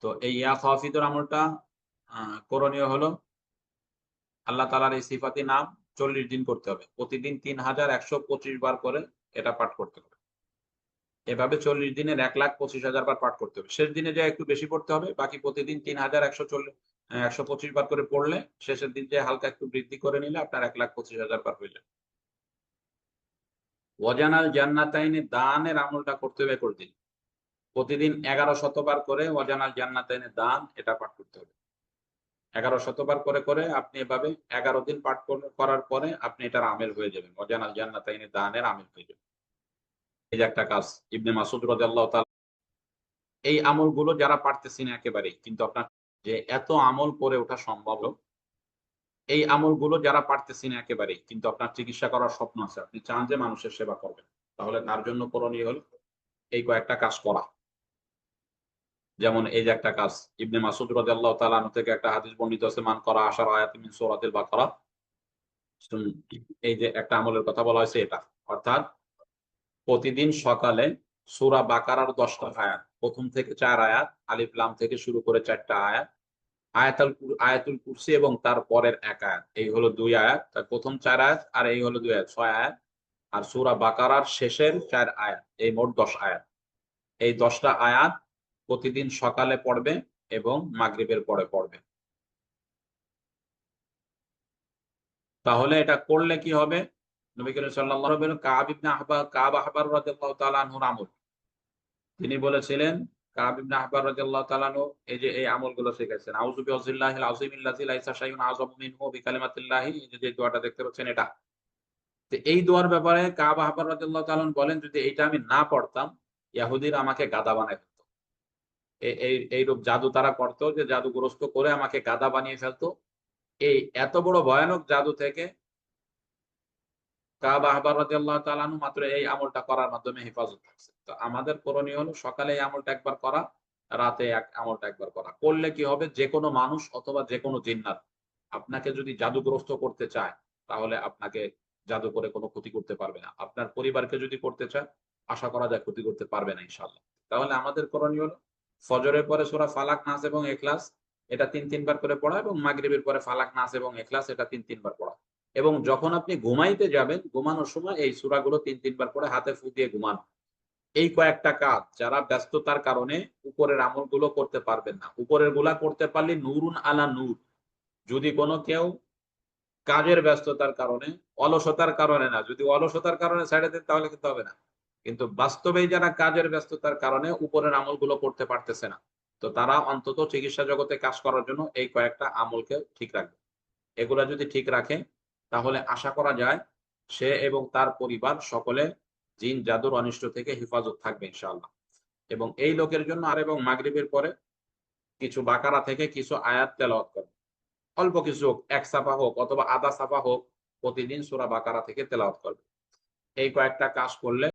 তো এই ইয়া খাফিদুর আমলটা করণীয় হলো আল্লাহ তাআলার এই সিফাতি নাম 40 দিন করতে হবে। প্রতিদিন 3125 বার করে এটা পাঠ করতে হবে। এভাবে 40 দিনের 1,25,000 বার পাঠ করতে হবে। শেষ দিনে যেয়ে একটু বেশি পড়তে হবে। বাকি প্রতিদিন 125 বার করে পড়লে শেষের দিন যেয়ে হালকা একটু বৃদ্ধি করে নিলে আপনার 1,25,000 বার হয়ে যাবে। ওয়াজানাল জান্নাতাইনি দানের আমলটা করতে হবে প্রতিদিন। প্রতিদিন 1100 বার করে ওয়াজানাল জান্নাতাইনি দান এটা পাঠ করতে হবে। 1100 বার করে করে আপনি এভাবে 11 দিন পাঠ করার পরে আপনি এটার আমেল হয়ে যাবেন। ওয়াজানাল জান্নাতাইনি দানের আমেল হয়ে যাবেন। এই যে একটা কাজ ইবনে মাসউদ রাদিয়াল্লাহু তাআলা এই আমলগুলো যারা পারতেছি না একেবারেই, কিন্তু আপনার যে এত আমল করে ওঠা সম্ভব, এই আমলগুলো যারা পারতেছি না একেবারেই, কিন্তু আপনার চিকিৎসা করার স্বপ্ন আছে, আপনি চান যে মানুষের সেবা করবেন, তাহলে তার জন্য করণীয় হলো এই কয়েকটা কাজ করা। যেমন এই যে একটা কাজ ইবনে মাসউদ রাদিয়াল্লাহু তাআলা আনহু থেকে একটা হাদিস বর্ণিত আছে, মান করা আশার আয়াতিন মিন সূরাতিল বাকারা। এই যে একটা আমলের কথা বলা হয়েছে এটা, অর্থাৎ প্রতিদিন সকালে সূরা বাকারার 10টা আয়াত, প্রথম থেকে 4 আয়াত, আলিফ লাম থেকে শুরু করে 4টা আয়াত, আয়াতুল কুরসি এবং তার পরের 1 আয়াত, এই হলো 2 আয়াত, তার প্রথম 4 আয়াত আর এই হলো 2 আয়াত, 6 আয়াত, আর সূরা বাকারার শেষের 4 আয়াত, এই মোট 10 আয়াত। এই 10টা আয়াত প্রতিদিন সকালে পড়বে এবং মাগরিবের পরে পড়বে। তাহলে এটা করলে কি হবে? নবী করিম সাল্লাল্লাহু আলাইহি ওয়াসাল্লাম কাব আহবার রাদিয়াল্লাহু তাআলা আনহুর আমল, তিনি বলেছিলেন, কাব ইবনে আহবার রাদিয়াল্লাহু তাআলা আনহু এই যে এই আমলগুলো শিখাইছেন। আউযু বিওয়াজিল্লাহিল আযীমিল্লাযী লাইসা শাইউন আযামু মিনহু বিকালিমাতিল্লাহি, এই যে দোয়াটা দেখতে পাচ্ছেন এটা। তো এই দোয়ার ব্যাপারে কাব আহবার রাদিয়াল্লাহু তাআলা আনহু বলেন, যদি এইটা আমি না পড়তাম ইহুদিরা আমাকে গাদা বানায় ফেলত। এইরূপ জাদু তারা করত যে জাদুগ্রস্ত করে আমাকে গাদা বানিয়ে ফেলতো। এই এত বড় ভয়ানক জাদু থেকে কাব আহবার রাদিয়াল্লাহু তাআলা আনহু মাত্র এই আমলটা করার মাধ্যমে হেফাজত হচ্ছে। তো আমাদের করণীয় হলো সকালে এই আমলটা একবার করা, রাতে আমলটা একবার করা। করলে কি হবে? যেকোনো মানুষ অথবা যেকোনো জিন্নাত আপনাকে যদি জাদুগ্রস্ত করতে চায়, তাহলে আপনাকে জাদু করে কোনো ক্ষতি করতে পারবে না। আপনার পরিবারকে যদি করতে চায়, আশা করা যায় ক্ষতি করতে পারবে না ইনশাআল্লাহ। তাহলে আমাদের করণীয় হলো ফজরের পরে সূরা ফালাক, নাস এবং ইখলাস এটা ৩ বার করে পড়া এবং মাগরিবের পরে ফালাক, নাস এবং ইখলাস এটা ৩ বার পড়া। এবং যখন আপনি ঘুমাইতে যাবেন, ঘুমানোর সময় এই সূরাগুলো ৩ বার পড়ে হাতে ফু দিয়ে ঘুমান। এই কয়েকটা কাজ যারা ব্যস্ততার কারণে উপরের আমলগুলো করতে পারবেন না, উপরের গুলা করতে পারলে নূরুন আলা নূর। যদি কোনো কেউ কাজের ব্যস্ততার কারণে, অলসতার কারণে না, যদি অলসতার কারণে ছেড়ে দেন তাহলে কিন্তু হবে না। কিন্তু বাস্তবেই যারা কাজের ব্যস্ততার কারণে উপরের আমলগুলো করতে পারতেছে না, তো তারা অন্তত চিকিৎসা জগতে কাজ করার জন্য এই কয়েকটা আমলকে ঠিক রাখবে। এগুলা যদি ঠিক রাখে, তাহলে আশা করা যায় সে এবং তার পরিবার সকলে জিন জাদুর অনিষ্ট থেকে হেফাজত থাকবে ইনশাআল্লাহ। এবং এই লোকের জন্য আর এবং মাগরিবের পরে কিছু বাকারা থেকে কিছু আয়াত তেলাওয়াত করবে। অল্প কিছু হোক, 1 সাফা হোক অথবা আধা সাফা হোক, প্রতিদিন সূরা বাকারা থেকে তেলাওয়াত করবে। এই কয়েকটা কাজ করলে